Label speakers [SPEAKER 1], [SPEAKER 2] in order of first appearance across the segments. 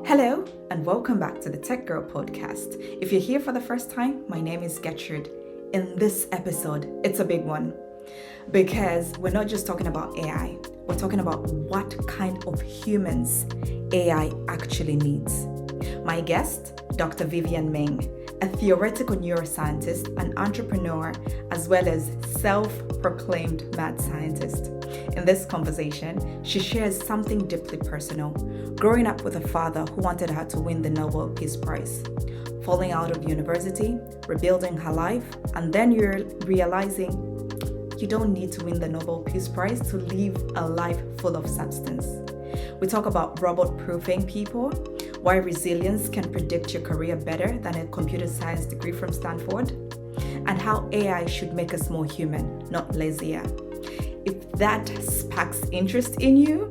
[SPEAKER 1] Hello, and welcome back to the Tech Girl podcast. If you're here for the first time, my name is Gertrude. In this episode, it's a big one because we're not just talking about AI, we're talking about what kind of humans AI actually needs. My guest, Dr. Vivienne Ming, a theoretical neuroscientist, an entrepreneur, as well as self-proclaimed mad scientist. In this conversation, she shares something deeply personal, growing up with a father who wanted her to win the Nobel Peace Prize, falling out of university, rebuilding her life, and then you're realizing you don't need to win the Nobel Peace Prize to live a life full of substance. We talk about robot-proofing people, why resilience can predict your career better than a computer science degree from Stanford, and how AI should make us more human, not lazier. If that sparks interest in you,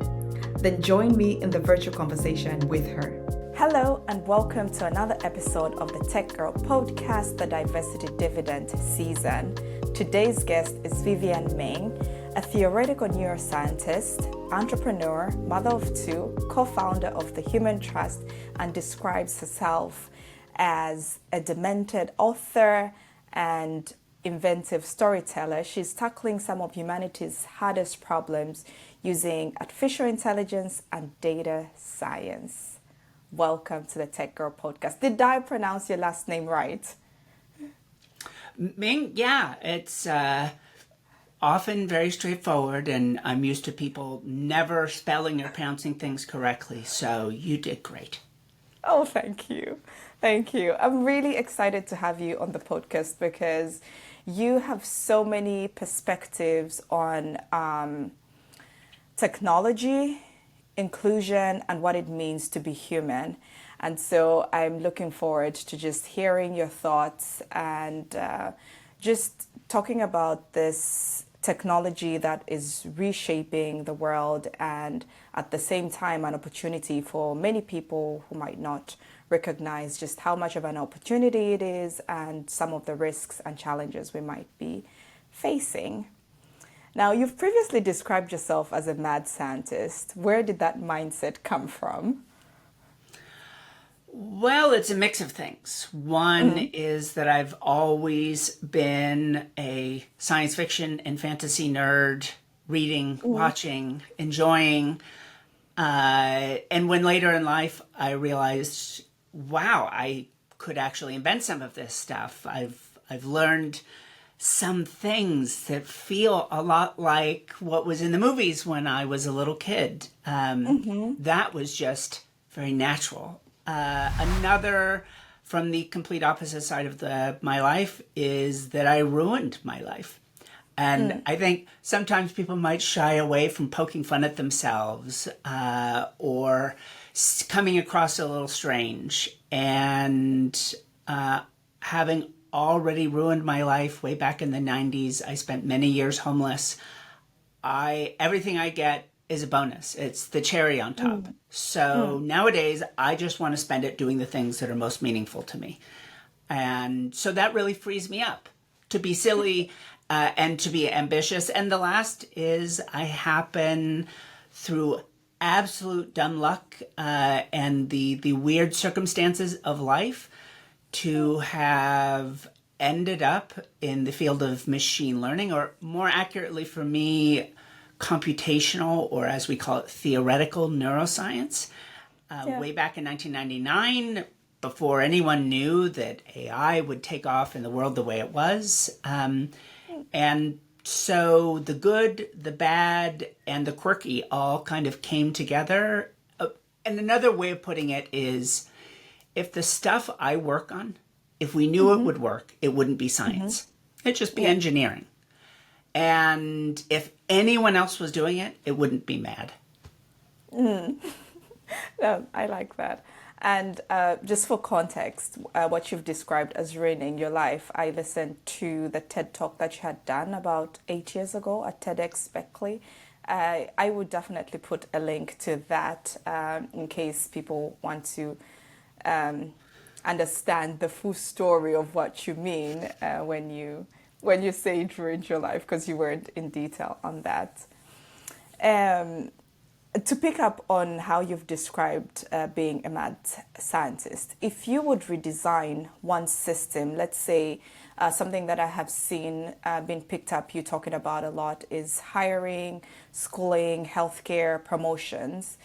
[SPEAKER 1] then join me in the virtual conversation with her. Hello and welcome to another episode of the Tech Girl podcast, the Diversity Dividend season. Today's guest is Vivienne Ming, a theoretical neuroscientist, entrepreneur, mother of two, co-founder of the Human Trust, and describes herself as a demented author and inventive storyteller. She's tackling some of humanity's hardest problems using artificial intelligence and data science. Welcome to the Tech Girl podcast. Did I pronounce your last name right?
[SPEAKER 2] Ming, yeah, it's often very straightforward, and I'm used to people never spelling or pronouncing things correctly, so you did great.
[SPEAKER 1] Oh, thank you. Thank you. I'm really excited to have you on the podcast because you have so many perspectives on technology, inclusion, and what it means to be human. And so I'm looking forward to just hearing your thoughts and just talking about this technology that is reshaping the world and at the same time an opportunity for many people who might not recognize just how much of an opportunity it is and some of the risks and challenges we might be facing. Now, you've previously described yourself as a mad scientist. Where did that mindset come from?
[SPEAKER 2] Well, it's a mix of things. One is that I've always been a science fiction and fantasy nerd, reading, watching, enjoying. And when later in life I realized, wow, I could actually invent some of this stuff. I've learned some things that feel a lot like what was in the movies when I was a little kid. That was just very natural. Another from the complete opposite side of my life is that I ruined my life. And I think sometimes people might shy away from poking fun at themselves or coming across a little strange. And having already ruined my life way back in the 90s, I spent many years homeless. Everything I get is a bonus. It's the cherry on top. So nowadays, I just want to spend it doing the things that are most meaningful to me. And so that really frees me up to be silly and to be ambitious. And the last is I happen through absolute dumb luck and the weird circumstances of life to have ended up in the field of machine learning, or more accurately for me, computational, or as we call it, theoretical neuroscience. Way back in 1999, before anyone knew that AI would take off in the world the way it was. And so the good, the bad, and the quirky all kind of came together. And another way of putting it is, if the stuff I work on, if we knew it would work, it wouldn't be science. It'd just be engineering. And if anyone else was doing it, it wouldn't be mad.
[SPEAKER 1] No, I like that. And just for context, what you've described as ruining your life, I listened to the TED Talk that you had done about 8 years ago at TEDx Berkeley. I would definitely put a link to that in case people want to understand the full story of what you mean when you say it ruined your life, because you weren't in detail on that. To pick up on how you've described being a mad scientist, if you would redesign one system, let's say something that I have seen being picked up, you talking about a lot, is hiring, schooling, healthcare, promotions.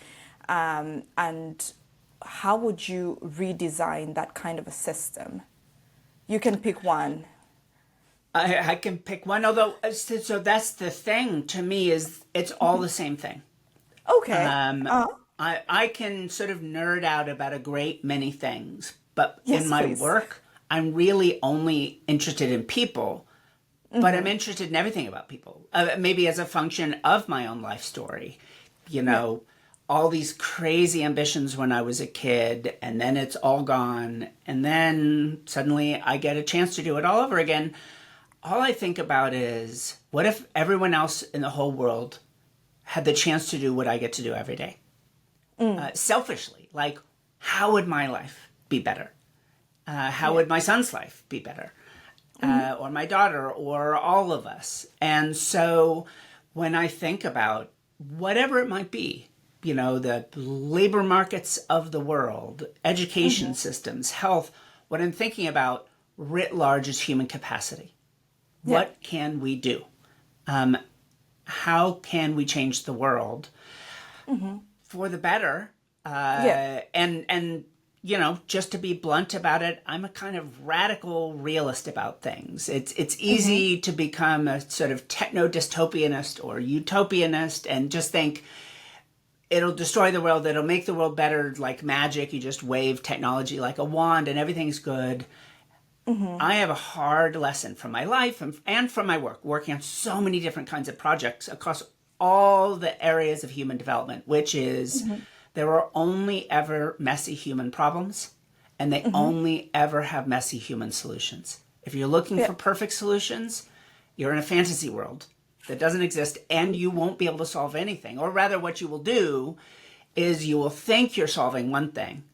[SPEAKER 1] And how would you redesign that kind of a system? You can pick one.
[SPEAKER 2] I can pick one, although, so that's the thing to me is it's all the same thing.
[SPEAKER 1] Okay.
[SPEAKER 2] I can sort of nerd out about a great many things, but in
[SPEAKER 1] Yes,
[SPEAKER 2] my
[SPEAKER 1] please.
[SPEAKER 2] work, I'm really only interested in people, but I'm interested in everything about people. Maybe as a function of my own life story, you know, all these crazy ambitions when I was a kid, and then it's all gone, and then suddenly I get a chance to do it all over again. All I think about is, what if everyone else in the whole world had the chance to do what I get to do every day? Selfishly, like, how would my life be better? How would my son's life be better? Or my daughter, or all of us? And so when I think about whatever it might be, you know, the labor markets of the world, education systems, health, what I'm thinking about writ large is human capacity. What can we do? How can we change the world for the better? And you know, just to be blunt about it, I'm a kind of radical realist about things. It's easy to become a sort of techno dystopianist or utopianist and just think it'll destroy the world, it'll make the world better like magic. You just wave technology like a wand and everything's good. I have a hard lesson from my life and from my work, working on so many different kinds of projects across all the areas of human development, which is there are only ever messy human problems, and they only ever have messy human solutions. If you're looking for perfect solutions, you're in a fantasy world that doesn't exist, and you won't be able to solve anything. Or rather, what you will do is you will think you're solving one thing,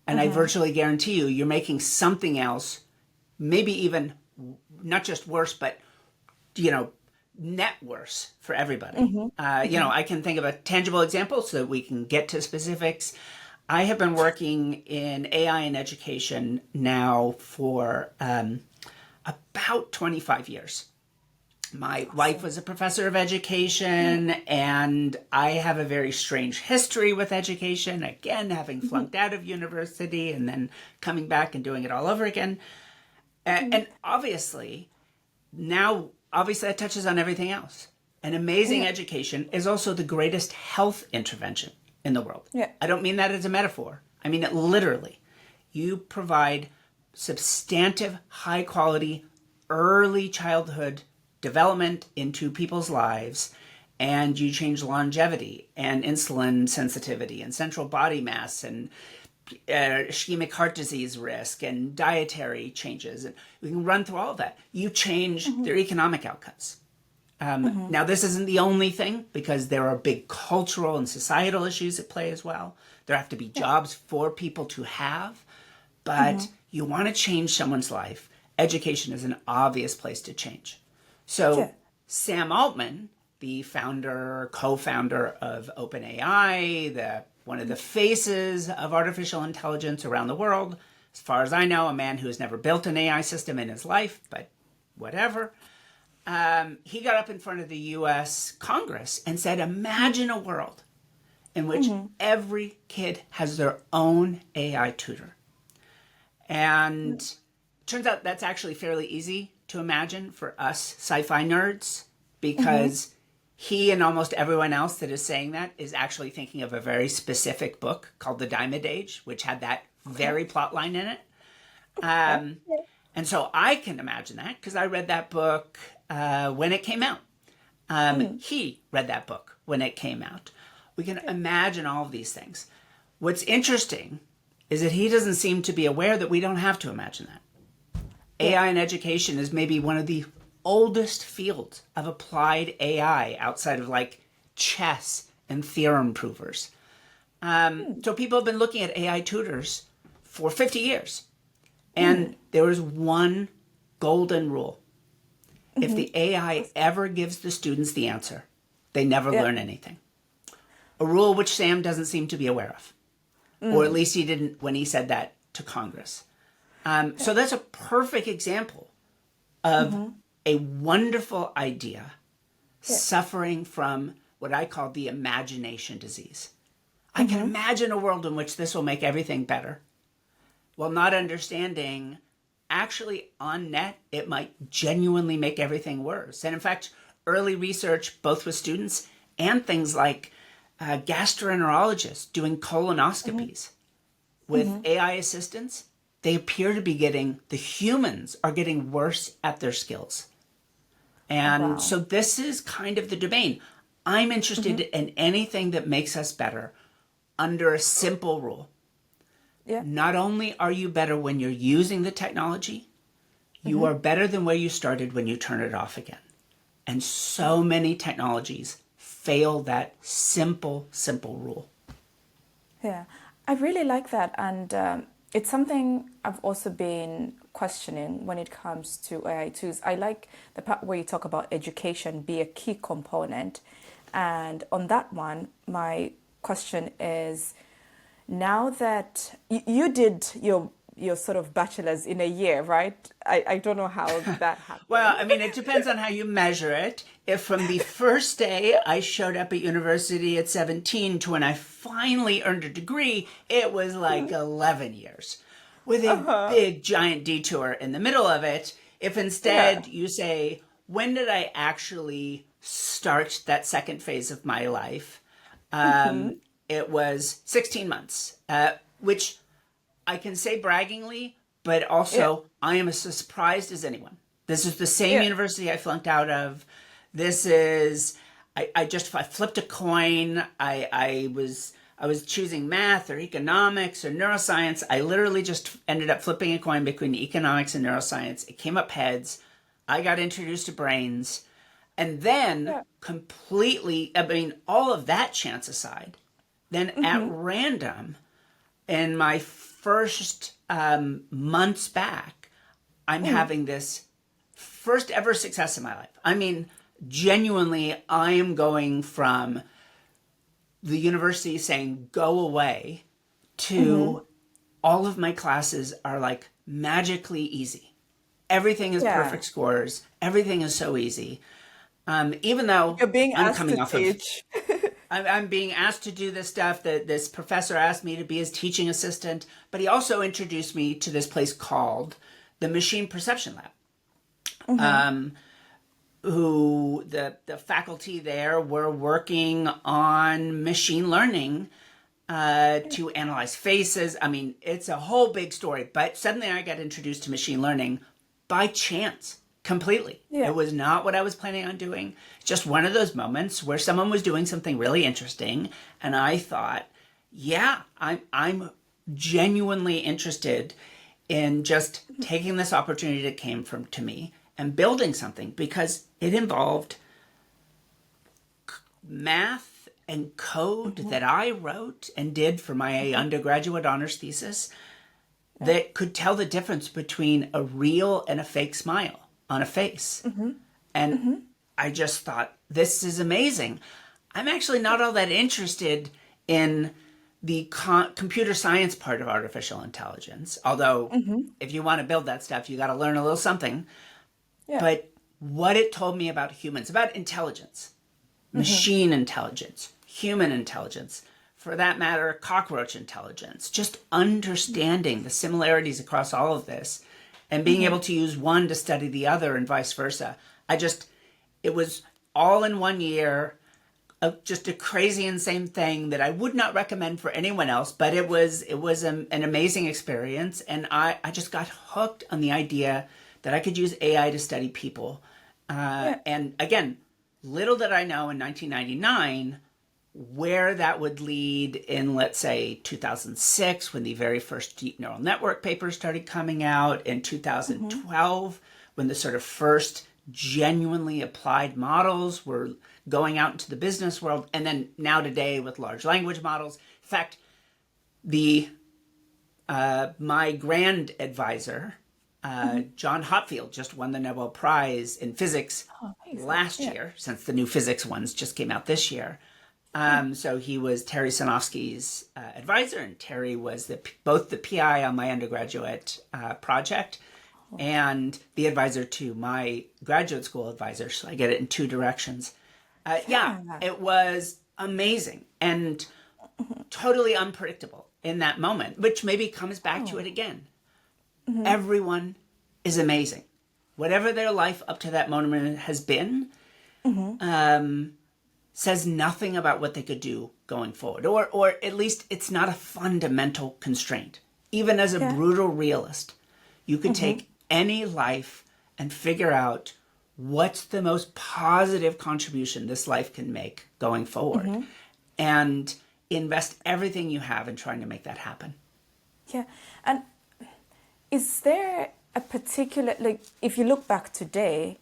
[SPEAKER 2] and I virtually guarantee you, you're making something else maybe even not just worse, but, you know, net worse for everybody. You know, I can think of a tangible example so that we can get to specifics. I have been working in AI in education now for about 25 years. My wife was a professor of education, and I have a very strange history with education, again, having flunked out of university and then coming back and doing it all over again. And obviously, now, obviously that touches on everything else. An amazing education is also the greatest health intervention in the world. I don't mean that as a metaphor. I mean it literally. You provide substantive, high quality, early childhood development into people's lives, and you change longevity and insulin sensitivity and central body mass and ischemic heart disease risk and dietary changes. And we can run through all of that. You change their economic outcomes. Now, this isn't the only thing, because there are big cultural and societal issues at play as well. There have to be jobs for people to have, but you want to change someone's life. Education is an obvious place to change. So Sam Altman, the founder, co-founder of OpenAI, one of the faces of artificial intelligence around the world, as far as I know, a man who has never built an AI system in his life, but whatever. He got up in front of the US Congress and said, imagine a world in which every kid has their own AI tutor. And turns out that's actually fairly easy to imagine for us sci-fi nerds, because he and almost everyone else that is saying that is actually thinking of a very specific book called The Diamond Age, which had that very plot line in it. And so I can imagine that because I read that book when it came out. He read that book when it came out. We can imagine all of these things. What's interesting is that he doesn't seem to be aware that we don't have to imagine that. AI in education is maybe one of the oldest fields of applied AI outside of like chess and theorem provers. So people have been looking at AI tutors for 50 years. And there was one golden rule. If the AI ever gives the students the answer, they never learn anything. a rule which Sam doesn't seem to be aware of. Or at least he didn't when he said that to Congress. So that's a perfect example of a wonderful idea suffering from what I call the imagination disease. I can imagine a world in which this will make everything better, while not understanding actually on net, it might genuinely make everything worse. And in fact, early research, both with students and things like gastroenterologists doing colonoscopies with AI assistance, they appear to be the humans are getting worse at their skills. And so this is kind of the domain. I'm interested in anything that makes us better under a simple rule.
[SPEAKER 1] Yeah.
[SPEAKER 2] Not only are you better when you're using the technology, you are better than where you started when you turn it off again. And so many technologies fail that simple rule.
[SPEAKER 1] Yeah, I really like that. And it's something I've also been questioning when it comes to AI tools. I like the part where you talk about education be a key component. And on that one, my question is, now that you did your sort of bachelor's in a year, right? I don't know how that happened.
[SPEAKER 2] Well, I mean, it depends on how you measure it. If from the first day I showed up at university at 17 to when I finally earned a degree, it was like 11 years with a big giant detour in the middle of it. If instead you say, when did I actually start that second phase of my life? It was 16 months, which I can say braggingly, but also I am as surprised as anyone. This is the same university I flunked out of. This is, I flipped a coin. I was choosing math or economics or neuroscience. I literally just ended up flipping a coin between economics and neuroscience. It came up heads. I got introduced to brains. And then completely, I mean, all of that chance aside, then at random, in my first months back, I'm having this first ever success in my life. I mean, genuinely, I am going from the university saying, go away, to all of my classes are like magically easy. Everything is perfect scores. Everything is so easy. Even though
[SPEAKER 1] You're being
[SPEAKER 2] I'm
[SPEAKER 1] asked
[SPEAKER 2] coming
[SPEAKER 1] to
[SPEAKER 2] off
[SPEAKER 1] teach.
[SPEAKER 2] I'm being asked to do this stuff that this professor asked me to be his teaching assistant, but he also introduced me to this place called the Machine Perception Lab. Who the faculty there were working on machine learning to analyze faces. I mean, it's a whole big story, but suddenly I got introduced to machine learning by chance. Completely. It was not what I was planning on doing. Just one of those moments where someone was doing something really interesting, and I thought, yeah, I'm genuinely interested in just taking this opportunity that came to me and building something, because it involved math and code that I wrote and did for my undergraduate honors thesis that could tell the difference between a real and a fake smile on a face. And I just thought, this is amazing. I'm actually not all that interested in the computer science part of artificial intelligence. Although, if you want to build that stuff, you got to learn a little something. But what it told me about humans, about intelligence, machine intelligence, human intelligence, for that matter, cockroach intelligence, just understanding the similarities across all of this, and being able to use one to study the other and vice versa. It was all in 1 year, just a crazy, insane thing that I would not recommend for anyone else, but it was an amazing experience. And I just got hooked on the idea that I could use AI to study people. And again, little did I know in 1999 where that would lead in, let's say, 2006, when the very first deep neural network papers started coming out, in 2012, when the sort of first genuinely applied models were going out into the business world, and then now today with large language models. In fact, my grand advisor, John Hopfield, just won the Nobel Prize in physics last year, since the new physics ones just came out this year. So he was Terry Sanofsky's advisor, and Terry was both the PI on my undergraduate project and the advisor to my graduate school advisor. So I get it in two directions. Yeah, it was amazing and totally unpredictable in that moment, which maybe comes back to it again. Everyone is amazing. Whatever their life up to that moment has been, says nothing about what they could do going forward. Or at least it's not a fundamental constraint. Even as a brutal realist, you could take any life and figure out what's the most positive contribution this life can make going forward. And invest everything you have in trying to make that happen.
[SPEAKER 1] Yeah. And is there a particular, like, if you look back today,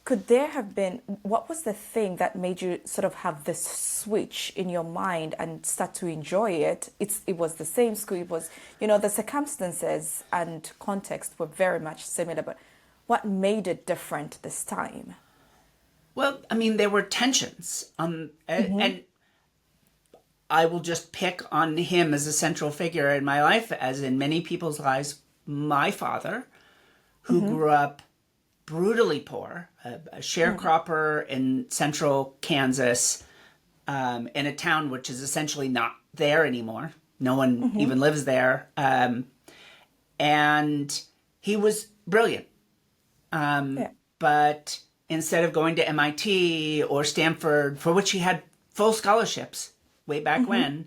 [SPEAKER 1] could there have been, what was the thing that made you sort of have this switch in your mind and start to enjoy it? It was the same school, it was, the circumstances and context were very much similar, but what made it different this time?
[SPEAKER 2] Well, I mean, there were tensions. And I will just pick on him as a central figure in my life, as in many people's lives. My father, who grew up brutally poor, a sharecropper in central Kansas, in a town which is essentially not there anymore. No one even lives there. And he was brilliant. But instead of going to MIT or Stanford, for which he had full scholarships way back when,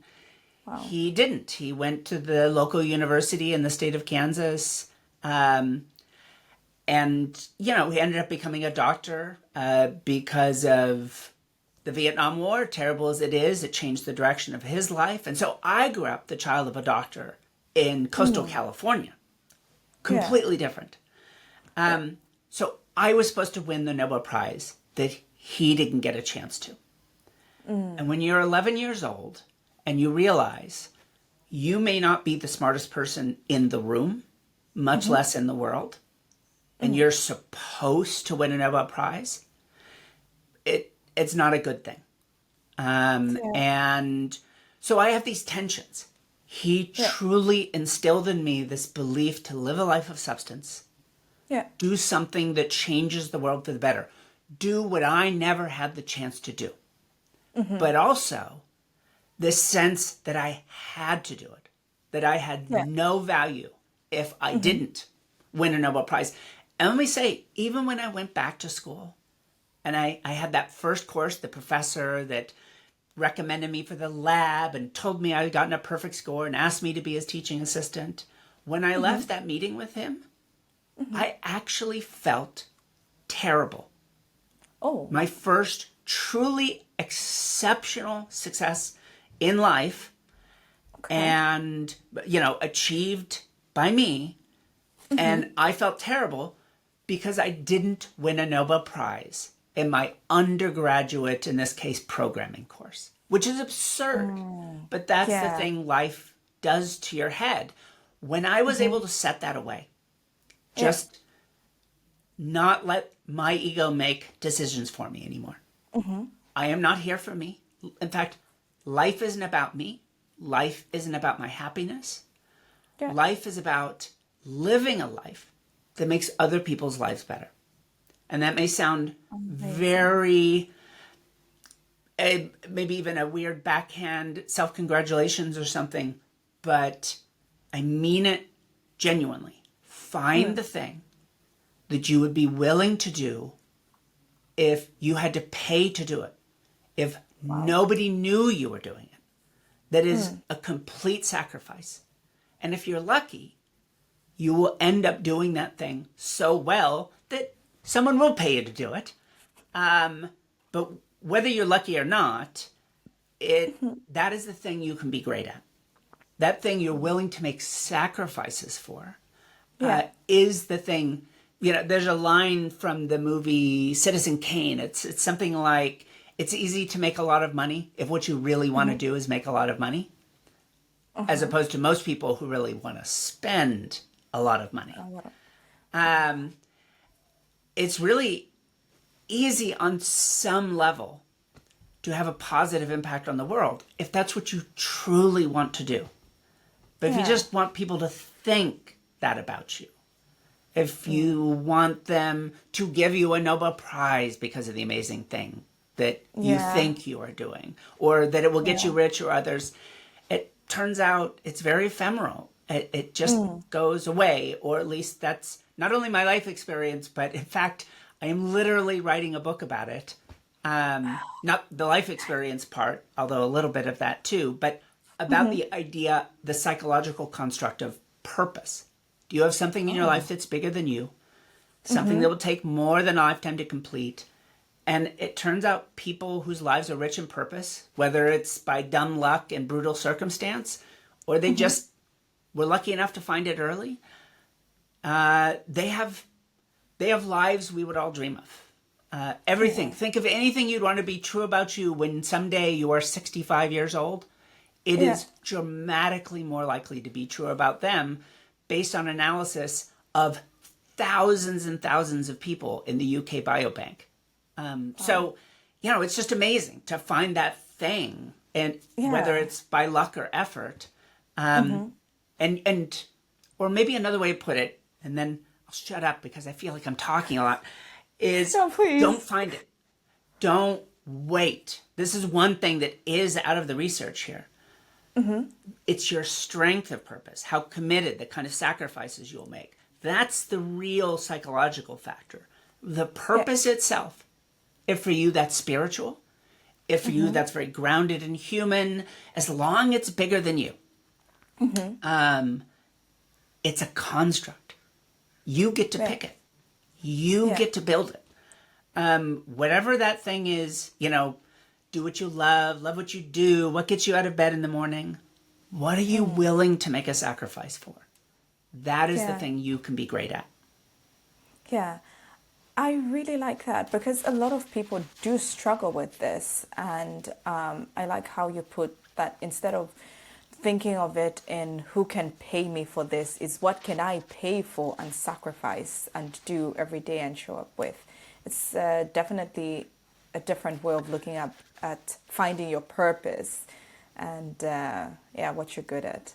[SPEAKER 2] he didn't. He went to the local university in the state of Kansas. And, he ended up becoming a doctor because of the Vietnam War. Terrible as it is, it changed the direction of his life. And so I grew up the child of a doctor in coastal California. Completely different. So I was supposed to win the Nobel Prize that he didn't get a chance to. And when you're 11 years old and you realize you may not be the smartest person in the room, much less in the world, and you're supposed to win a Nobel Prize, it's not a good thing. And so I have these tensions. He truly instilled in me this belief to live a life of substance, do something that changes the world for the better, do what I never had the chance to do. But also this sense that I had to do it, that I had no value if I didn't win a Nobel Prize. And let me say, even when I went back to school and I had that first course, the professor that recommended me for the lab and told me I had gotten a perfect score and asked me to be his teaching assistant, when I left that meeting with him, I actually felt terrible.
[SPEAKER 1] Oh.
[SPEAKER 2] My first truly exceptional success in life and, achieved by me. And I felt terrible because I didn't win a Nobel Prize in my undergraduate, in this case, programming course, which is absurd. But that's the thing life does to your head. When I was able to set that away, just not let my ego make decisions for me anymore. I am not here for me. In fact, life isn't about me. Life isn't about my happiness. Life is about living a life that makes other people's lives better. And that may sound very, maybe even a weird backhand self-congratulations or something, but I mean it genuinely. Find the thing that you would be willing to do if you had to pay to do it, if nobody knew you were doing it. That is a complete sacrifice. And if you're lucky, you will end up doing that thing so well that someone will pay you to do it. But whether you're lucky or not, that is the thing you can be great at. That thing you're willing to make sacrifices for is the thing. There's a line from the movie Citizen Kane. It's something like, it's easy to make a lot of money if what you really want to do is make a lot of money, as opposed to most people who really want to spend a lot of money. It's really easy on some level to have a positive impact on the world, if that's what you truly want to do. But if you just want people to think that about you, if you want them to give you a Nobel Prize because of the amazing thing that you think you are doing, or that it will get you rich or others, it turns out it's very ephemeral. It just goes away, or at least that's not only my life experience, but in fact, I am literally writing a book about it. Not the life experience part, although a little bit of that too, but about the idea, the psychological construct of purpose. Do you have something in your life that's bigger than you? Something that will take more than a lifetime to complete? And it turns out people whose lives are rich in purpose, whether it's by dumb luck and brutal circumstance, or they just were lucky enough to find it early, they have lives we would all dream of. Everything. Think of anything you'd want to be true about you when someday you are 65 years old. It is dramatically more likely to be true about them based on analysis of thousands and thousands of people in the UK Biobank. So, it's just amazing to find that thing, and whether it's by luck or effort. And or maybe another way to put it, and then I'll shut up because I feel like I'm talking a lot, is don't find it. Don't wait. This is one thing that is out of the research here. It's your strength of purpose, how committed, the kind of sacrifices you'll make. That's the real psychological factor. The purpose itself, if for you that's spiritual, if for you that's very grounded and human, as long as it's bigger than you, it's a construct. You get to pick it. You get to build it. Whatever that thing is, do what you love what you do, what gets you out of bed in the morning. What are you willing to make a sacrifice for? That is the thing you can be great at.
[SPEAKER 3] Yeah, I really like that, because a lot of people do struggle with this. And I like how you put that, instead of thinking of it in who can pay me for this, is what can I pay for and sacrifice and do every day and show up with. It's definitely a different way of looking at finding your purpose and what you're good at.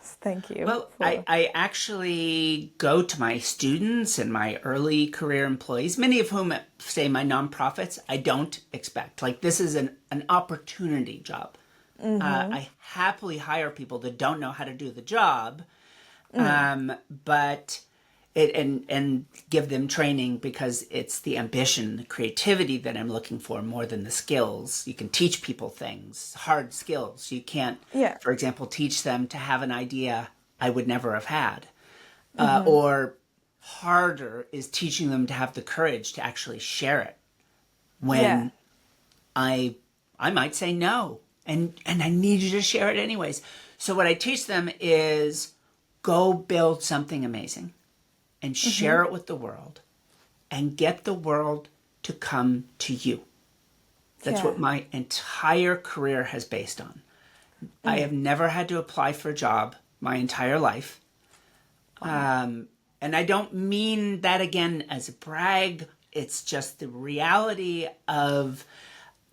[SPEAKER 3] Thank you.
[SPEAKER 2] Well, I actually go to my students and my early career employees, many of whom say my nonprofits, I don't expect. Like, this is an opportunity job. I happily hire people that don't know how to do the job, but and give them training, because it's the ambition, the creativity that I'm looking for more than the skills. You can teach people things, hard skills. You can't, for example, teach them to have an idea I would never have had. Or harder is teaching them to have the courage to actually share it when I might say no, and I need you to share it anyways. So what I teach them is go build something amazing and share it with the world, and get the world to come to you. That's what my entire career has based on. I have never had to apply for a job my entire life. And I don't mean that again as a brag. It's just the reality of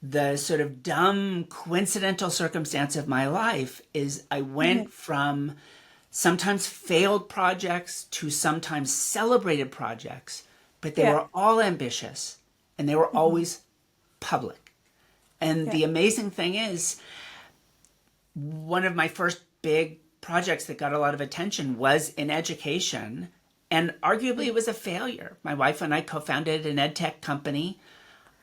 [SPEAKER 2] the sort of dumb coincidental circumstance of my life is I went from sometimes failed projects to sometimes celebrated projects, but they were all ambitious and they were always public. And the amazing thing is, one of my first big projects that got a lot of attention was in education, and arguably it was a failure. My wife and I co-founded an ed tech company.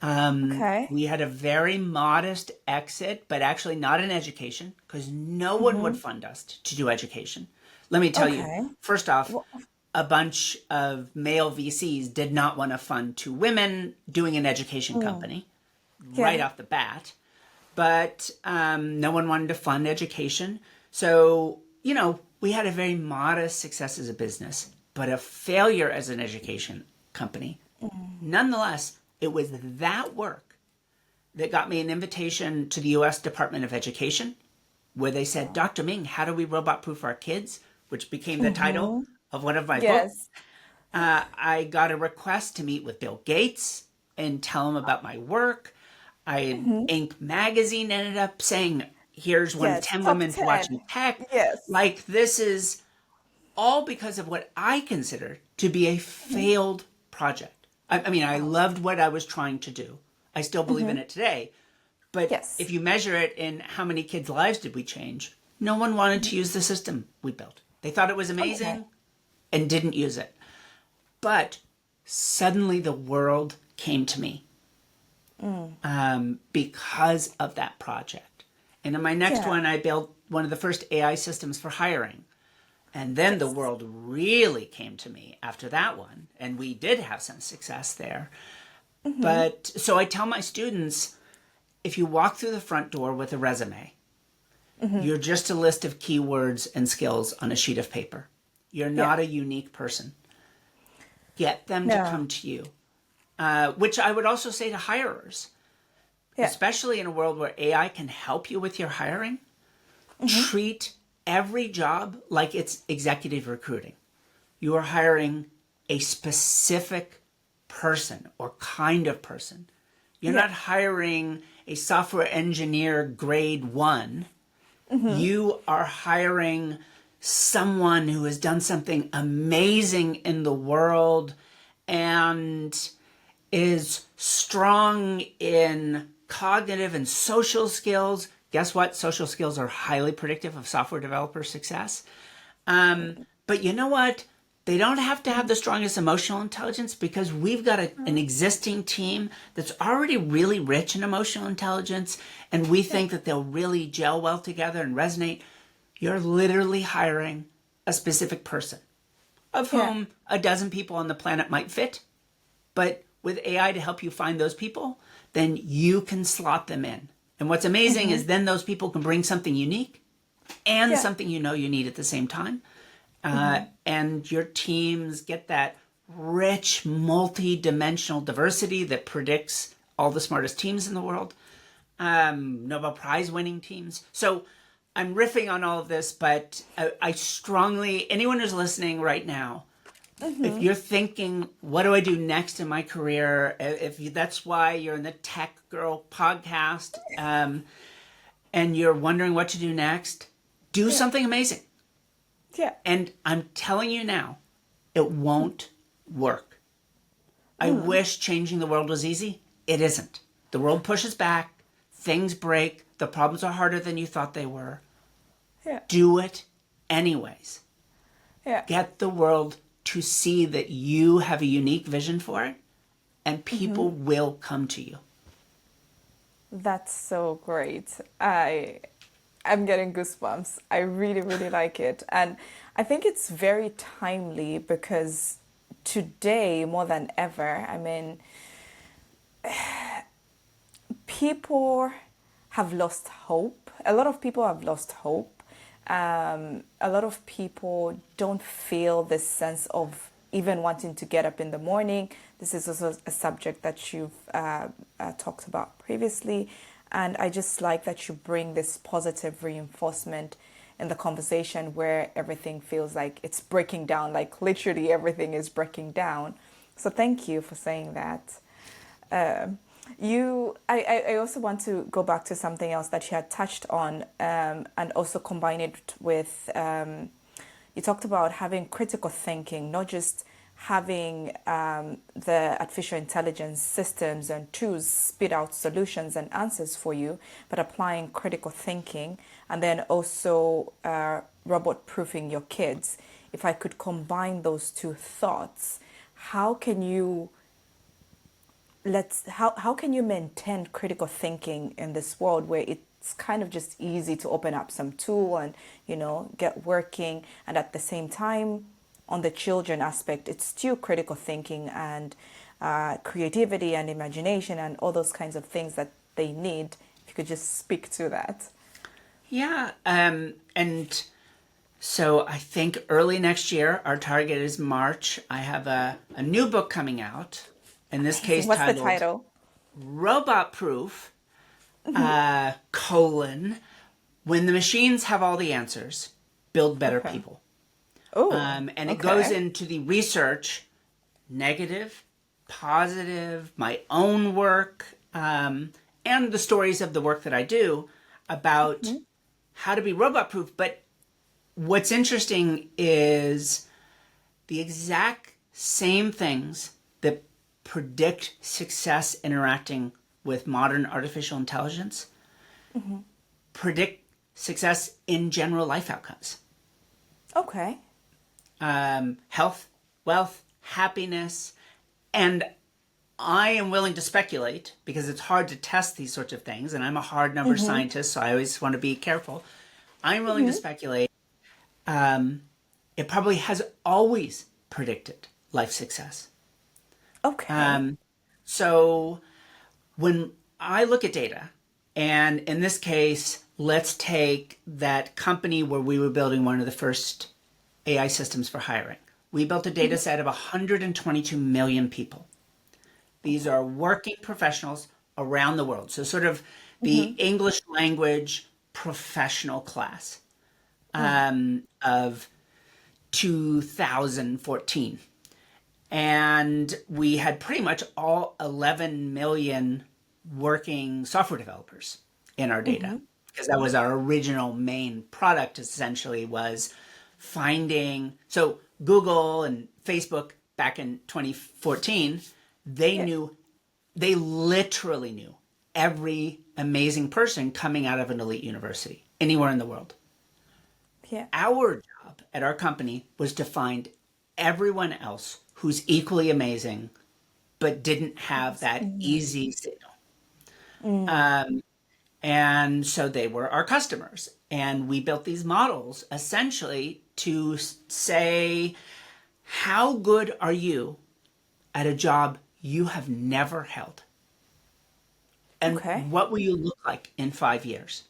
[SPEAKER 2] We had a very modest exit, but actually not in education, because no one would fund us to do education. Let me tell you, first off, a bunch of male VCs did not want to fund two women doing an education company right off the bat. But no one wanted to fund education. So, we had a very modest success as a business, but a failure as an education company. Nonetheless, it was that work that got me an invitation to the U.S. Department of Education, where they said, Dr. Ming, how do we robot-proof our kids? Which became the title of one of my books. I got a request to meet with Bill Gates and tell him about my work. Inc. magazine ended up saying, here's one of
[SPEAKER 3] Yes,
[SPEAKER 2] 10
[SPEAKER 3] top
[SPEAKER 2] women to
[SPEAKER 3] 10.
[SPEAKER 2] watch in tech.
[SPEAKER 3] Yes.
[SPEAKER 2] Like, this is all because of what I consider to be a failed project. I mean, I loved what I was trying to do. I still believe in it today. But
[SPEAKER 3] Yes.
[SPEAKER 2] if you measure it in how many kids' lives did we change, no one wanted to use the system we built. They thought it was amazing and didn't use it. But suddenly the world came to me because of that project. And in my next one, I built one of the first AI systems for hiring. And then the world really came to me after that one. And we did have some success there. But so I tell my students, if you walk through the front door with a resume, you're just a list of keywords and skills on a sheet of paper. You're not a unique person. Get them to come to you. Which I would also say to hirers, especially in a world where AI can help you with your hiring, treat every job like it's executive recruiting. You are hiring a specific person or kind of person. You're not hiring a software engineer grade 1. You are hiring someone who has done something amazing in the world and is strong in cognitive and social skills. Guess what? Social skills are highly predictive of software developer success. But you know what? They don't have to have the strongest emotional intelligence because we've got an existing team that's already really rich in emotional intelligence, and we think that they'll really gel well together and resonate. You're literally hiring a specific person, of whom a dozen people on the planet might fit. But with AI to help you find those people, then you can slot them in. And what's amazing is then those people can bring something unique and something you know you need at the same time. And your teams get that rich, multi-dimensional diversity that predicts all the smartest teams in the world, Nobel Prize winning teams. So I'm riffing on all of this, but I strongly, anyone who's listening right now, if you're thinking, what do I do next in my career? That's why you're in the Tech Girl podcast, and you're wondering what to do next, do something amazing.
[SPEAKER 3] Yeah.
[SPEAKER 2] And I'm telling you now, it won't work. I wish changing the world was easy. It isn't. The world pushes back. Things break. The problems are harder than you thought they were.
[SPEAKER 3] Yeah.
[SPEAKER 2] Do it anyways.
[SPEAKER 3] Yeah.
[SPEAKER 2] Get the world to see that you have a unique vision for it, and people will come to you.
[SPEAKER 3] That's so great. I'm getting goosebumps. I really, really like it. And I think it's very timely because today, more than ever, I mean, people have lost hope. A lot of people have lost hope. A lot of people don't feel this sense of even wanting to get up in the morning. This is also a subject that you've talked about previously. And I just like that you bring this positive reinforcement in the conversation where everything feels like it's breaking down, like literally everything is breaking down. So thank you for saying that. I also want to go back to something else that you had touched on, and also combine it with, you talked about having critical thinking, not just having the artificial intelligence systems and tools spit out solutions and answers for you, but applying critical thinking, and then also robot proofing your kids. If I could combine those two thoughts, how can you how can you maintain critical thinking in this world where it's kind of just easy to open up some tool and get working, and at the same time on the children aspect it's still critical thinking and creativity and imagination and all those kinds of things that they need? If you could just speak to that.
[SPEAKER 2] Yeah, and so I think early next year, our target is March. I have a new book coming out, in this case
[SPEAKER 3] What's
[SPEAKER 2] titled
[SPEAKER 3] the title?
[SPEAKER 2] Robot Proof, When the Machines Have All the Answers, Build Better People.
[SPEAKER 3] Oh,
[SPEAKER 2] and it goes into the research, negative, positive, my own work, and and the stories of the work that I do about how to be robot proof. But what's interesting is the exact same things that predict success interacting with modern artificial intelligence predict success in general life outcomes.
[SPEAKER 3] Okay.
[SPEAKER 2] Health, wealth, happiness. And I am willing to speculate, because it's hard to test these sorts of things, and I'm a hard number scientist, so I always want to be careful. I'm willing to speculate it probably has always predicted life success.
[SPEAKER 3] Okay.
[SPEAKER 2] So when I look at data, and in this case, let's take that company where we were building one of the first AI systems for hiring. We built a data set of 122 million people. These are working professionals around the world. So sort of the English language professional class of 2014. And we had pretty much all 11 million working software developers in our data, because that was our original main product, essentially, was finding. So Google and Facebook back in 2014, they literally knew every amazing person coming out of an elite university anywhere in the world.
[SPEAKER 3] Yeah.
[SPEAKER 2] Our job at our company was to find everyone else who's equally amazing, but didn't have that easy signal. And so they were our customers. And we built these models essentially to say, how good are you at a job you have never held? And what will you look like in 5 years?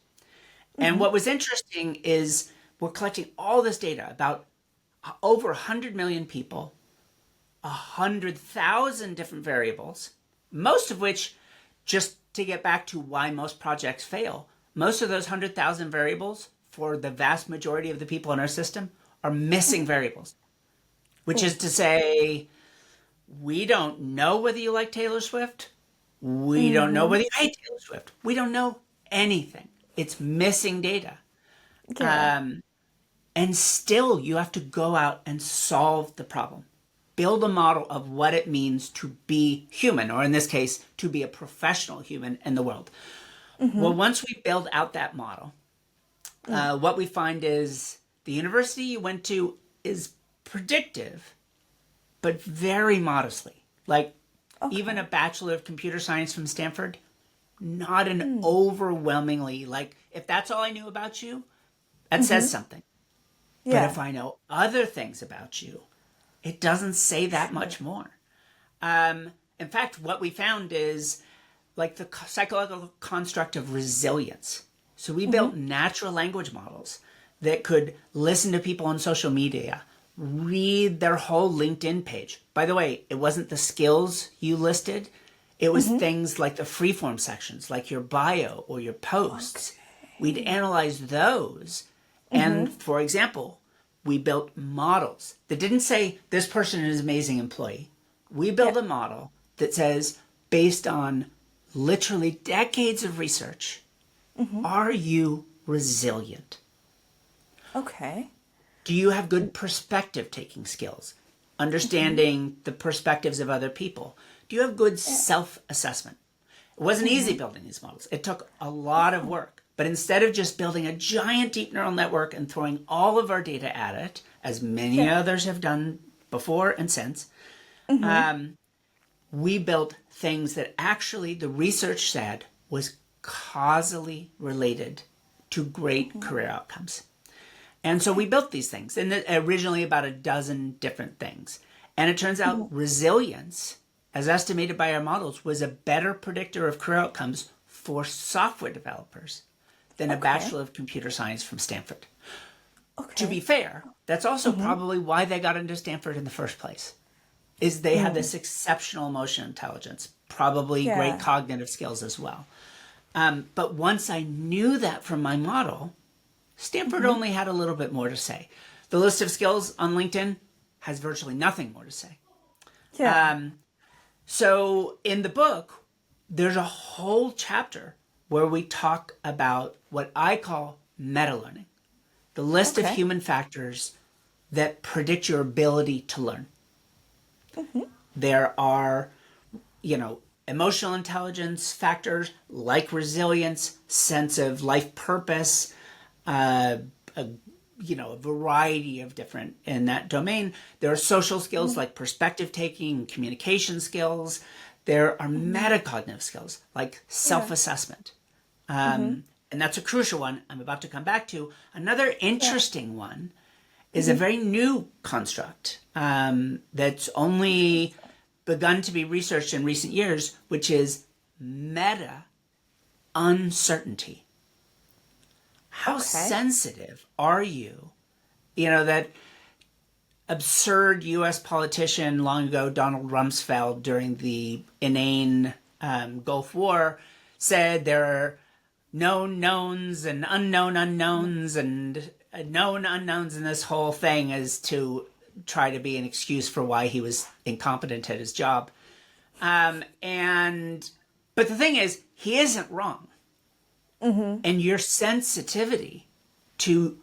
[SPEAKER 2] And what was interesting is we're collecting all this data about over 100 million people, 100,000 different variables, most of which, just to get back to why most projects fail, most of those 100,000 variables for the vast majority of the people in our system are missing variables, which is to say, we don't know whether you like Taylor Swift. We don't know whether you hate Taylor Swift. We don't know anything. It's missing data.
[SPEAKER 3] Yeah.
[SPEAKER 2] And still, you have to go out and solve the problem. Build a model of what it means to be human, or in this case, to be a professional human in the world. Well, once we build out that model, what we find is the university you went to is predictive, but very modestly. Like even a Bachelor of Computer Science from Stanford, not an overwhelmingly, like if that's all I knew about you, that says something.
[SPEAKER 3] Yeah.
[SPEAKER 2] But if I know other things about you, it doesn't say that much more. In fact, what we found is like the psychological construct of resilience. So we built natural language models that could listen to people on social media, read their whole LinkedIn page. By the way, it wasn't the skills you listed. It was things like the freeform sections, like your bio or your posts. We'd analyze those. And for example, we built models that didn't say this person is an amazing employee. We built a model that says, based on literally decades of research, are you resilient?
[SPEAKER 3] Okay.
[SPEAKER 2] Do you have good perspective taking skills? Understanding the perspectives of other people? Do you have good self-assessment? It wasn't easy building these models. It took a lot of work. But instead of just building a giant deep neural network and throwing all of our data at it, as many others have done before and since, we built things that actually the research said was causally related to great career outcomes. And so we built these things, and originally about a dozen different things. And it turns out resilience, as estimated by our models, was a better predictor of career outcomes for software developers than a Bachelor of Computer Science from Stanford. To be fair, that's also probably why they got into Stanford in the first place, is they had this exceptional emotional intelligence, probably great cognitive skills as well. But once I knew that from my model, Stanford only had a little bit more to say. The list of skills on LinkedIn has virtually nothing more to say. So in the book, there's a whole chapter where we talk about what I call meta-learning, the list of human factors that predict your ability to learn. There are, emotional intelligence factors like resilience, sense of life purpose, a variety of different in that domain. There are social skills like perspective taking, communication skills. There are metacognitive skills like self-assessment. And that's a crucial one I'm about to come back to. Another interesting one is a very new construct that's only begun to be researched in recent years, which is meta uncertainty. How sensitive are you? That absurd U.S. politician long ago, Donald Rumsfeld, during the inane Gulf War, said there are known knowns and unknown unknowns, and known unknowns, and this whole thing is to try to be an excuse for why he was incompetent at his job. But the thing is, he isn't wrong. And your sensitivity to,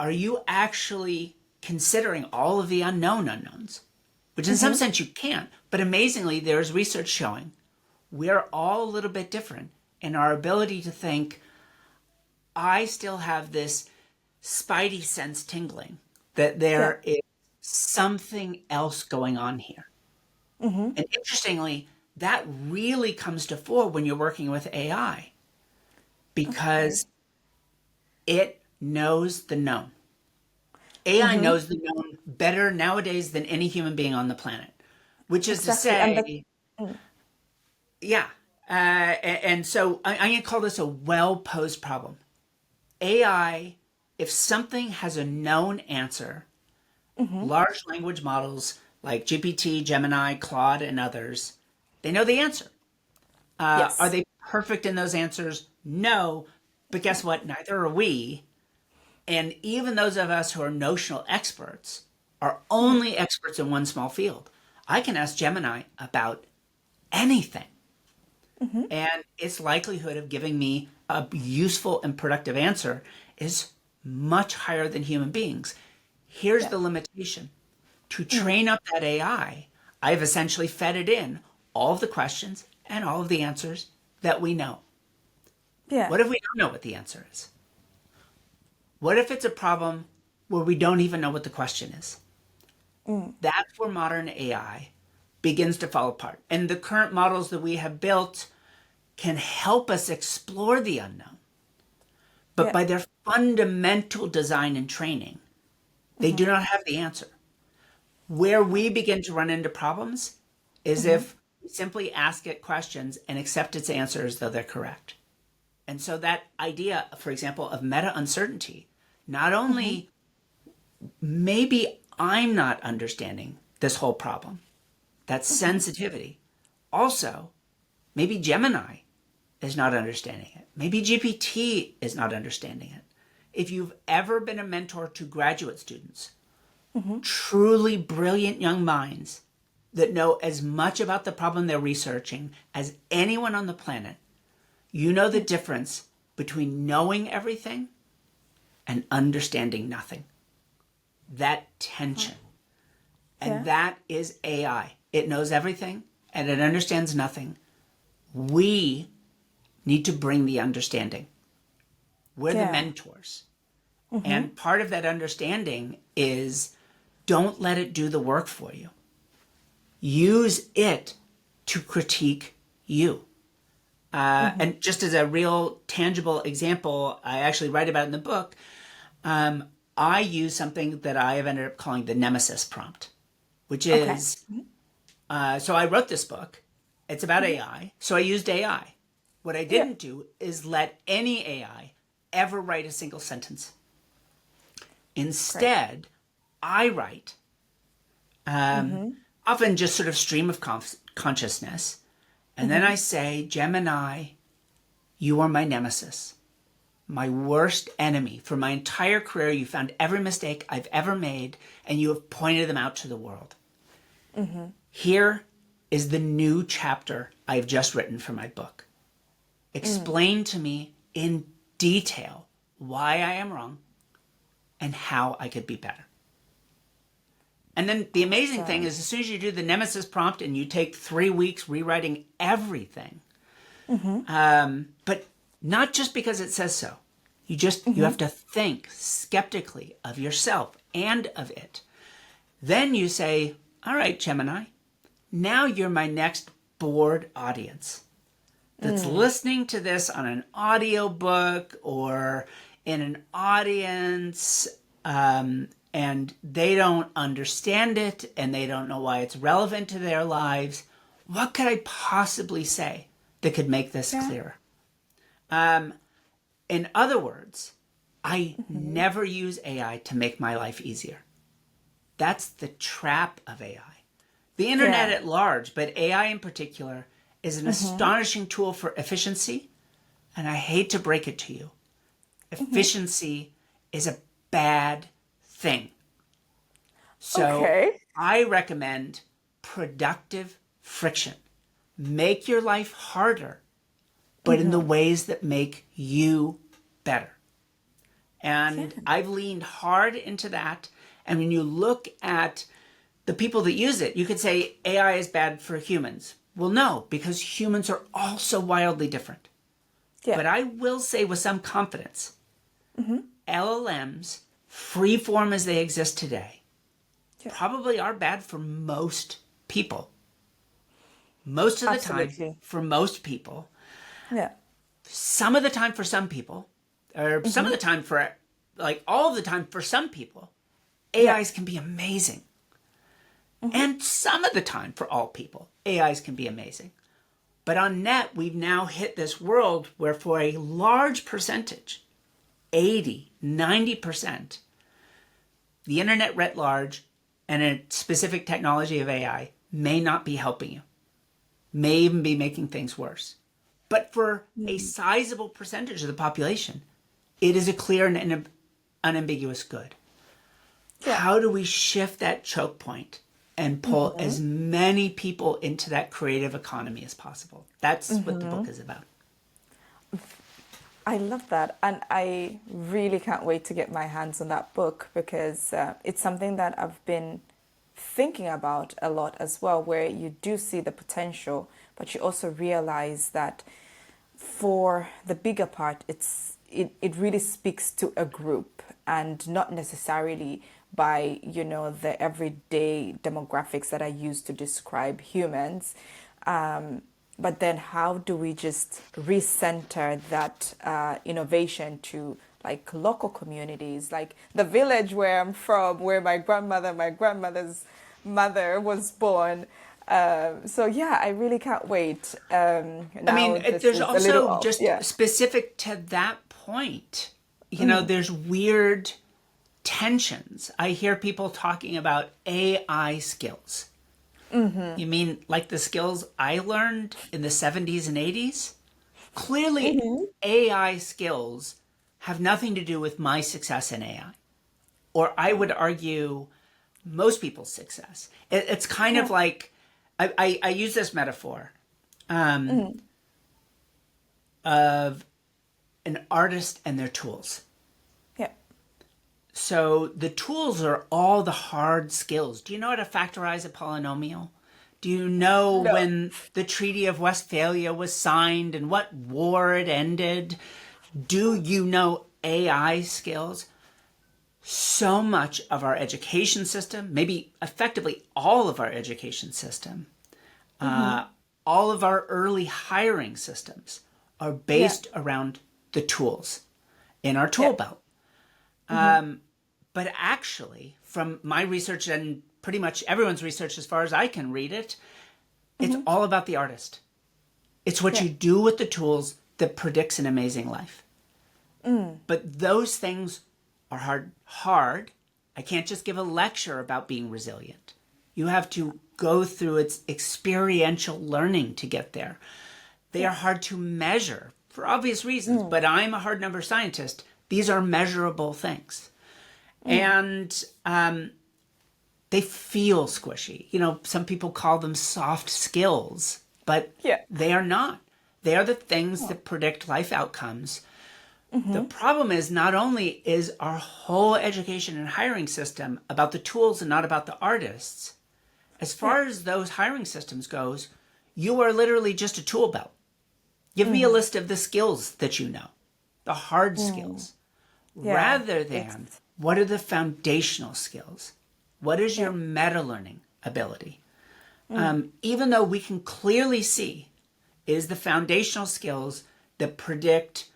[SPEAKER 2] are you actually considering all of the unknown unknowns? Which in some sense you can't. But amazingly, there's research showing we're all a little bit different in our ability to think, I still have this spidey sense tingling that there is something else going on here. And interestingly, that really comes to fore when you're working with AI, because it knows the known. AI knows the known better nowadays than any human being on the planet, which is to say, and so I'm going to call this a well-posed problem. AI, if something has a known answer, large language models like GPT, Gemini, Claude, and others, they know the answer. Are they perfect in those answers? No. But guess what? Neither are we. And even those of us who are notional experts are only experts in one small field. I can ask Gemini about anything. And its likelihood of giving me a useful and productive answer is much higher than human beings. Here's the limitation. To train up that AI, I've essentially fed it in all of the questions and all of the answers that we know. What if we don't know what the answer is? What if it's a problem where we don't even know what the question is? That's where modern AI begins to fall apart. And the current models that we have built can help us explore the unknown. But by their fundamental design and training, they do not have the answer. Where we begin to run into problems is if we simply ask it questions and accept its answers as though they're correct. And so that idea, for example, of meta uncertainty, not only maybe I'm not understanding this whole problem, that's sensitivity. Also, maybe Gemini is not understanding it. Maybe GPT is not understanding it. If you've ever been a mentor to graduate students, truly brilliant young minds that know as much about the problem they're researching as anyone on the planet, you know the difference between knowing everything and understanding nothing. That tension. And that is AI. It knows everything and it understands nothing. We need to bring the understanding. We're the mentors. And part of that understanding is don't let it do the work for you. Use it to critique you. And just as a real tangible example, I actually write about in the book, I use something that I have ended up calling the nemesis prompt, which is, so I wrote this book. It's about AI. So I used AI. What I didn't do is let any AI ever write a single sentence. Instead, I write, often just sort of stream of consciousness. And then I say, Gemini, you are my nemesis, my worst enemy. For my entire career, you found every mistake I've ever made, and you have pointed them out to the world. Here is the new chapter I've just written for my book. Explain to me in detail why I am wrong and how I could be better. And then the amazing thing is, as soon as you do the Nemesis prompt and you take 3 weeks rewriting everything, but not just because it says so. You have to think skeptically of yourself and of it. Then you say, all right, Gemini, now you're my next bored audience that's listening to this on an audiobook or in an audience, and they don't understand it and they don't know why it's relevant to their lives. What could I possibly say that could make this clearer? In other words, I never use AI to make my life easier. That's the trap of AI. The internet at large, but AI in particular, is an astonishing tool for efficiency. And I hate to break it to you. Efficiency is a bad thing. So I recommend productive friction. Make your life harder, but in the ways that make you better. And I've leaned hard into that. And when you look at the people that use it, you could say AI is bad for humans. Well, no, because humans are all so wildly different. Yeah. But I will say with some confidence, LLMs, free form as they exist today, probably are bad for most people. Most of the time for most people. Yeah. Some of the time for some people, or some of the time for, like all of the time for some people, AIs can be amazing. And some of the time for all people, AIs can be amazing. But on net, we've now hit this world where for a large percentage, 80, 90%, the internet writ large and a specific technology of AI may not be helping you, may even be making things worse. But for a sizable percentage of the population, it is a clear and unambiguous good. Yeah. How do we shift that choke point and pull as many people into that creative economy as possible? That's what the book is about.
[SPEAKER 3] I love that. And I really can't wait to get my hands on that book, because it's something that I've been thinking about a lot as well, where you do see the potential, but you also realize that for the bigger part, it really speaks to a group and not necessarily by, the everyday demographics that I use to describe humans. But then how do we just recenter that innovation to like local communities, like the village where I'm from, where my grandmother's mother was born. So yeah, I really can't wait.
[SPEAKER 2] There's also specific to that point, there's weird tensions. I hear people talking about AI skills. You mean like the skills I learned in the 70s and 80s? Clearly, AI skills have nothing to do with my success in AI. Or I would argue most people's success. It's kind of like, I use this metaphor of an artist and their tools. Yeah. So the tools are all the hard skills. Do you know how to factorize a polynomial? Do you know when the Treaty of Westphalia was signed and what war it ended? Do you know AI skills? So much of our education system, maybe effectively all of our education system, all of our early hiring systems are based around the tools in our tool belt. But actually, from my research and pretty much everyone's research as far as I can read it, it's all about the artist. It's what you do with the tools that predicts an amazing life. But those things are hard. I can't just give a lecture about being resilient. You have to go through its experiential learning to get there. They are hard to measure for obvious reasons, but I'm a hard number scientist. These are measurable things. And they they feel squishy. You know, some people call them soft skills, but they are not. They are the things that predict life outcomes. The problem is not only is our whole education and hiring system about the tools and not about the artists, as far as those hiring systems goes, you are literally just a tool belt. Give me a list of the skills that you know, the hard skills, rather than what are the foundational skills? What is your meta-learning ability? Even though we can clearly see is the foundational skills that predict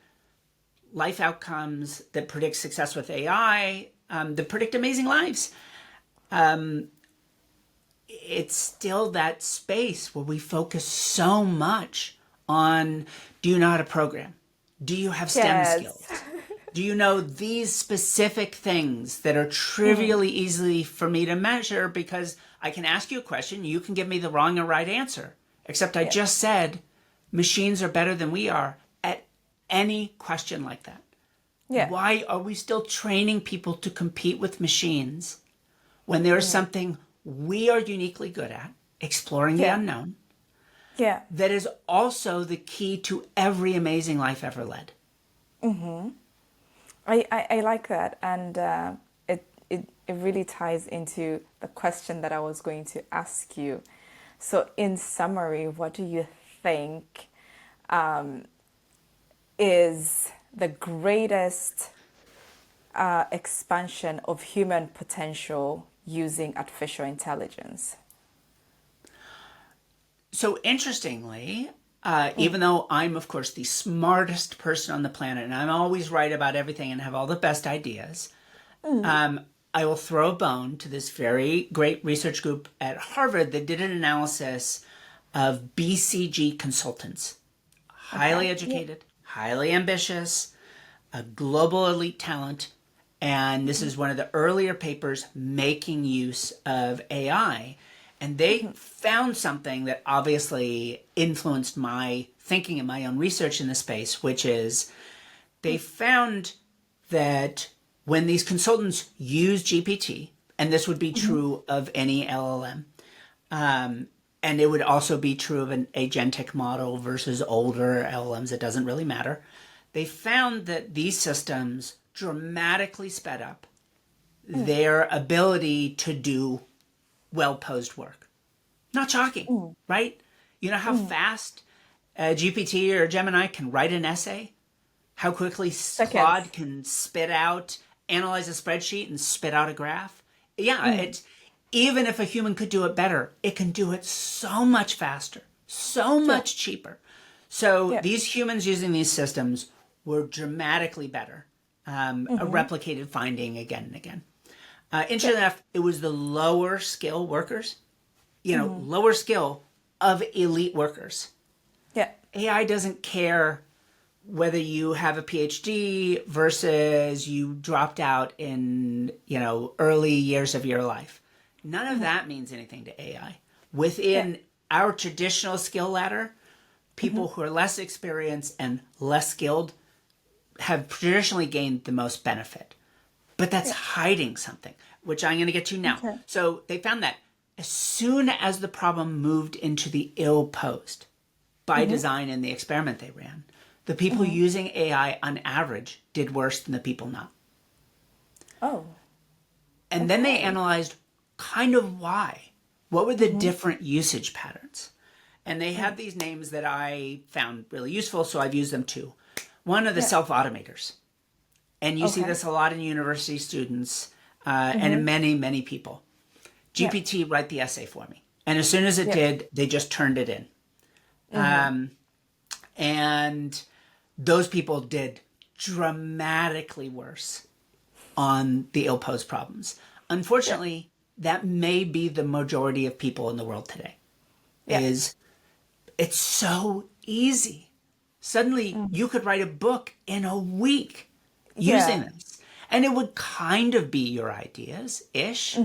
[SPEAKER 2] life outcomes, that predict success with AI, that predict amazing lives. It's still that space where we focus so much on, do you know how to program? Do you have STEM skills? Do you know these specific things that are trivially easy for me to measure because I can ask you a question, you can give me the wrong or right answer. Except I just said machines are better than we are at any question like that. Why are we still training people to compete with machines when there is something we are uniquely good at, exploring the unknown, that is also the key to every amazing life ever led?
[SPEAKER 3] I like that, and it really ties into the question that I was going to ask you. So in summary, what do you think is the greatest expansion of human potential using artificial intelligence?
[SPEAKER 2] So interestingly, even though I'm, of course, the smartest person on the planet, and I'm always right about everything and have all the best ideas, I will throw a bone to this very great research group at Harvard that did an analysis of BCG consultants. Highly educated, highly ambitious, a global elite talent. And this is one of the earlier papers making use of AI. And they found something that obviously influenced my thinking and my own research in the space, which is they found that when these consultants use GPT, and this would be true of any LLM, and it would also be true of an agentic model versus older LLMs, it doesn't really matter. They found that these systems dramatically sped up their ability to do well-posed work. Not shocking, right? You know how fast GPT or Gemini can write an essay? How quickly Claude can spit out, analyze a spreadsheet and spit out a graph? Yeah, it's, even if a human could do it better, it can do it so much faster, so much cheaper. So these humans using these systems were dramatically better. A replicated finding again and again. Interesting enough, it was the lower skill workers, lower skill of elite workers. AI doesn't care whether you have a PhD versus you dropped out in, early years of your life. None of that means anything to AI. Within our traditional skill ladder, people who are less experienced and less skilled have traditionally gained the most benefit. But that's hiding something, which I'm going to get to now. So they found that as soon as the problem moved into the ill-posed, by design in the experiment they ran, the people using AI on average did worse than the people not. And then they analyzed kind of why. What were the different usage patterns? And they had these names that I found really useful, so I've used them too. One are the self-automators. And you see this a lot in university students and in many, many people. GPT, write the essay for me. And as soon as it did, they just turned it in. And those people did dramatically worse on the ill-posed problems. Unfortunately, that may be the majority of people in the world today. Is it's so easy. Suddenly, you could write a book in a week using this. And it would kind of be your ideas-ish.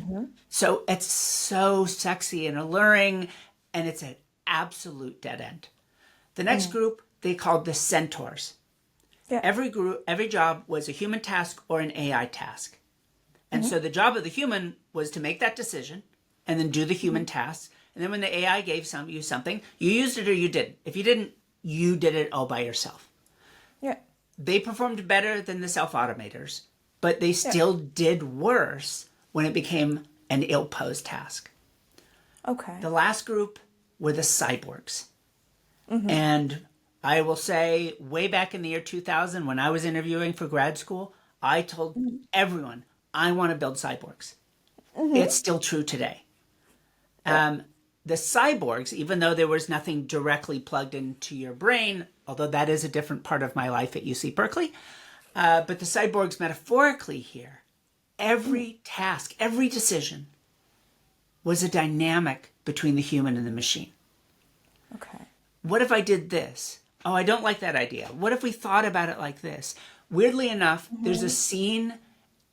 [SPEAKER 2] So it's so sexy and alluring, and it's an absolute dead end. The next group, they called the centaurs. Every job was a human task or an AI task. And so the job of the human was to make that decision and then do the human tasks. And then when the AI gave you something, you used it or you didn't. If you didn't, you did it all by yourself.
[SPEAKER 3] Yeah.
[SPEAKER 2] They performed better than the self-automators, but they still did worse when it became an ill-posed task.
[SPEAKER 3] Okay.
[SPEAKER 2] The last group were the cyborgs. And I will say, way back in the year 2000, when I was interviewing for grad school, I told everyone, I want to build cyborgs. It's still true today. The cyborgs, even though there was nothing directly plugged into your brain, although that is a different part of my life at UC Berkeley, but the cyborgs metaphorically here, every task, every decision was a dynamic between the human and the machine.
[SPEAKER 3] Okay.
[SPEAKER 2] What if I did this? Oh, I don't like that idea. What if we thought about it like this? Weirdly enough, there's a scene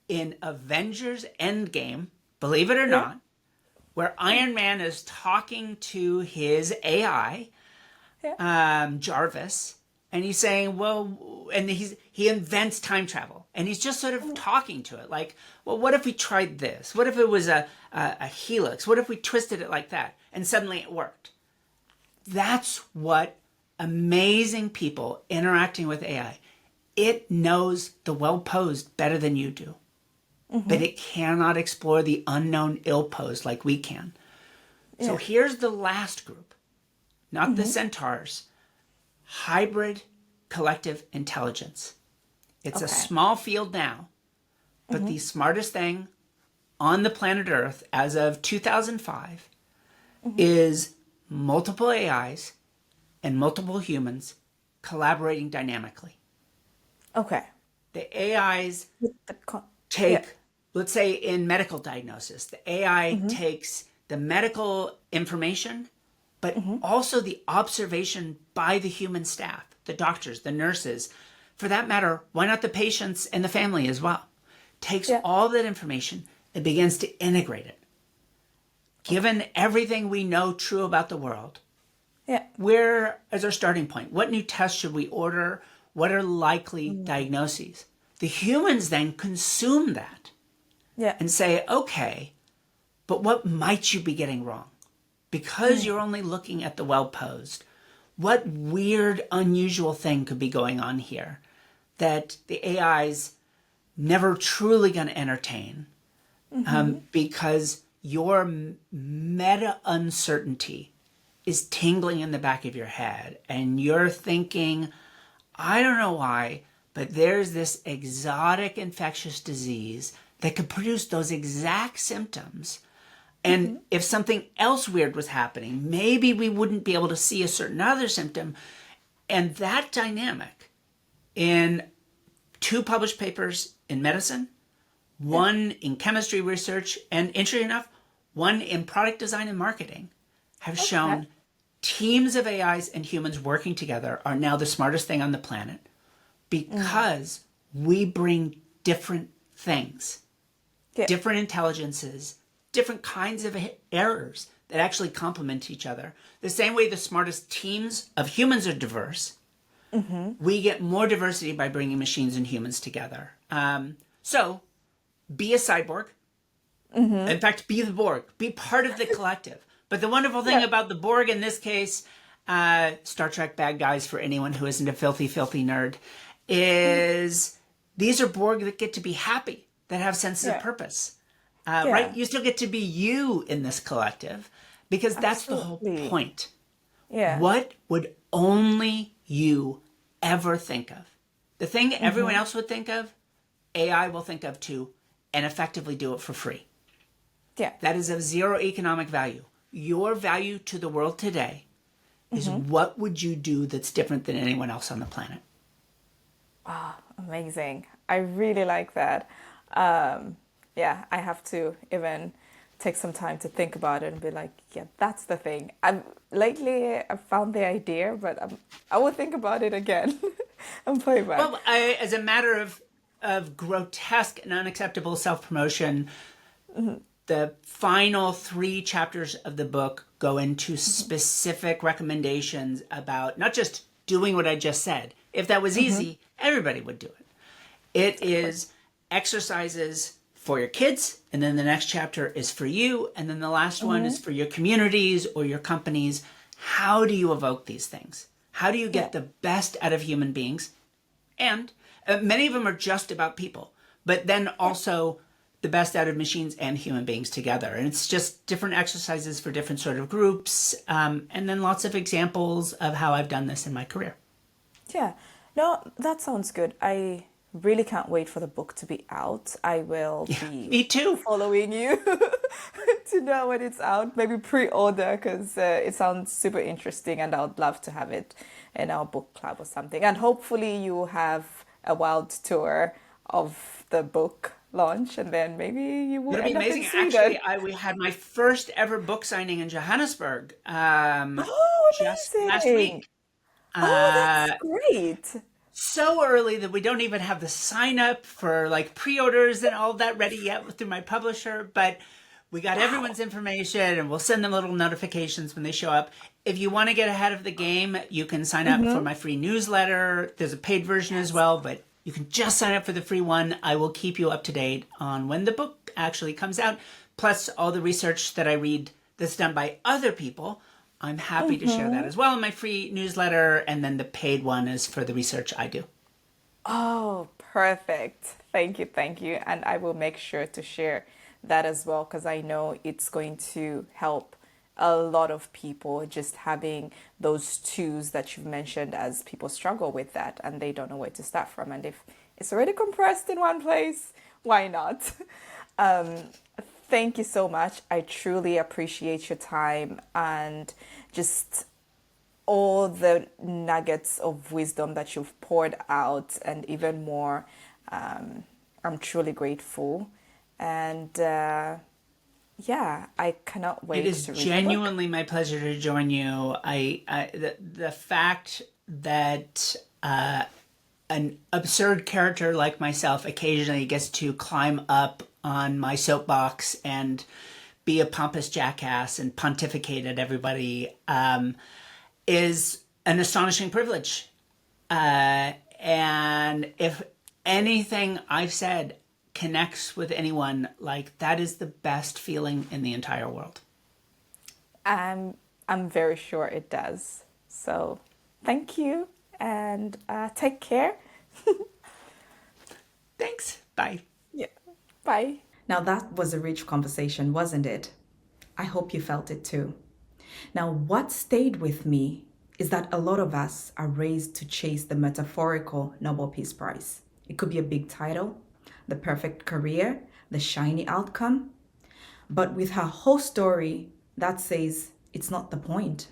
[SPEAKER 2] in Avengers Endgame, believe it or not, where Iron Man is talking to his AI, Jarvis, and he's saying, well, and he invents time travel. And he's just sort of talking to it like, well, what if we tried this? What if it was a helix? What if we twisted it like that? And suddenly it worked. That's what amazing people interacting with AI, it knows the well-posed better than you do. But it cannot explore the unknown ill-posed like we can. So here's the last group, not the centaurs, hybrid collective intelligence. It's a small field now, but the smartest thing on the planet Earth as of 2005 is multiple AIs and multiple humans collaborating dynamically.
[SPEAKER 3] Okay.
[SPEAKER 2] The AIs take, let's say in medical diagnosis, the AI takes the medical information, but also the observation by the human staff, the doctors, the nurses, for that matter, why not the patients and the family as well? Takes all that information and begins to integrate it. Given everything we know true about the world, where is our starting point? What new tests should we order? What are likely diagnoses? The humans then consume that and say, okay, but what might you be getting wrong? Because you're only looking at the well-posed, what weird, unusual thing could be going on here that the AI's never truly going to entertain because your meta uncertainty is tingling in the back of your head and you're thinking, I don't know why, but there's this exotic infectious disease that could produce those exact symptoms. And if something else weird was happening, maybe we wouldn't be able to see a certain other symptom. And that dynamic in 2 published papers in medicine, 1 in chemistry research, and interesting enough, 1 in product design and marketing, have shown teams of AIs and humans working together are now the smartest thing on the planet because we bring different things, different intelligences, different kinds of errors that actually complement each other. The same way the smartest teams of humans are diverse, we get more diversity by bringing machines and humans together. So be a cyborg. In fact, be the Borg. Be part of the collective. But the wonderful thing about the Borg in this case, Star Trek bad guys for anyone who isn't a filthy, filthy nerd, is these are Borg that get to be happy, that have senses of purpose. Right? You still get to be you in this collective because that's the whole point. What would only you ever think of? The thing everyone else would think of, AI will think of too, and effectively do it for free. That is of zero economic value. Your value to the world today is what would you do that's different than anyone else on the planet?
[SPEAKER 3] Oh, amazing. I really like that. I have to even take some time to think about it and be like, yeah, that's the thing. Lately I found the idea, but I will think about it again and play back.
[SPEAKER 2] Well, as a matter of grotesque and unacceptable self-promotion, the final 3 chapters of the book go into specific recommendations about not just doing what I just said. If that was easy, everybody would do it. It is exercises for your kids, and then the next chapter is for you, and then the last one is for your communities or your companies. How do you evoke these things? How do you get the best out of human beings? And many of them are just about people, but then also the best out of machines and human beings together. And it's just different exercises for different sort of groups, and then lots of examples of how I've done this in my career.
[SPEAKER 3] Yeah, no, that sounds good. I really can't wait for the book to be out. I will be
[SPEAKER 2] Me too.
[SPEAKER 3] following you to know when it's out. Maybe pre-order because it sounds super interesting and I would love to have it in our book club or something. And hopefully you will have a wild tour of the book launch and then maybe you will
[SPEAKER 2] It'll be
[SPEAKER 3] end up in
[SPEAKER 2] amazing.
[SPEAKER 3] Sweden.
[SPEAKER 2] Actually, we had my first ever book signing in Johannesburg just
[SPEAKER 3] Amazing.
[SPEAKER 2] last week.
[SPEAKER 3] That's great.
[SPEAKER 2] So early that we don't even have the sign up for like pre-orders and all that ready yet through my publisher, but we got everyone's information and we'll send them little notifications when they show up. If you want to get ahead of the game, you can sign up for my free newsletter. There's a paid version as well, but you can just sign up for the free one. I will keep you up to date on when the book actually comes out, plus all the research that I read that's done by other people. I'm happy to share that as well in my free newsletter, and then the paid one is for the research I do.
[SPEAKER 3] Oh, perfect. Thank you. And I will make sure to share that as well because I know it's going to help a lot of people just having those tools that you've mentioned as people struggle with that and they don't know where to start from. And if it's already compressed in one place, why not? Thank you so much. I truly appreciate your time and just all the nuggets of wisdom that you've poured out and even more. I'm truly grateful. And I cannot wait
[SPEAKER 2] It is
[SPEAKER 3] to read the
[SPEAKER 2] genuinely my pleasure to join you. The fact that an absurd character like myself occasionally gets to climb up on my soapbox and be a pompous jackass and pontificate at everybody is an astonishing privilege. And if anything I've said connects with anyone, like that is the best feeling in the entire world.
[SPEAKER 3] I'm very sure it does. So thank you and take care.
[SPEAKER 2] Thanks. Bye.
[SPEAKER 3] Yeah. Bye.
[SPEAKER 1] Now that was a rich conversation, wasn't it? I hope you felt it too. Now, what stayed with me is that a lot of us are raised to chase the metaphorical Nobel Peace Prize. It could be a big title, the perfect career, the shiny outcome. But with her whole story, that says it's not the point.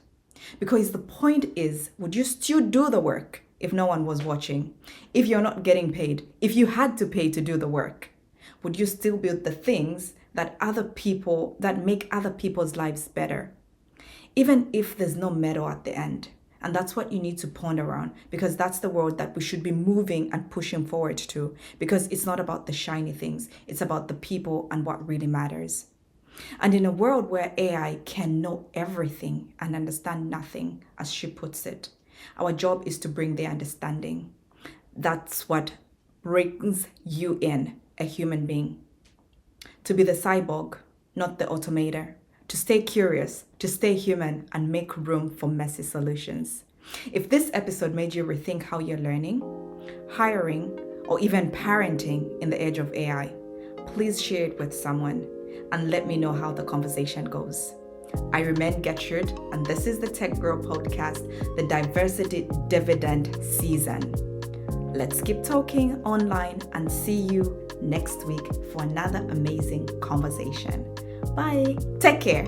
[SPEAKER 1] Because the point is, would you still do the work if no one was watching? If you're not getting paid, if you had to pay to do the work, would you still build the things that make other people's lives better? Even if there's no medal at the end. And that's what you need to ponder on, because that's the world that we should be moving and pushing forward to, because it's not about the shiny things. It's about the people and what really matters. And in a world where AI can know everything and understand nothing, as she puts it, our job is to bring the understanding. That's what brings you in, a human being. To be the cyborg, not the automator. To stay curious, to stay human, and make room for messy solutions. If this episode made you rethink how you're learning, hiring, or even parenting in the age of AI, please share it with someone and let me know how the conversation goes. I remain Gertrude, and this is the Tech Girl Podcast, the Diversity Dividend Season. Let's keep talking online and see you next week for another amazing conversation. Bye. Take care.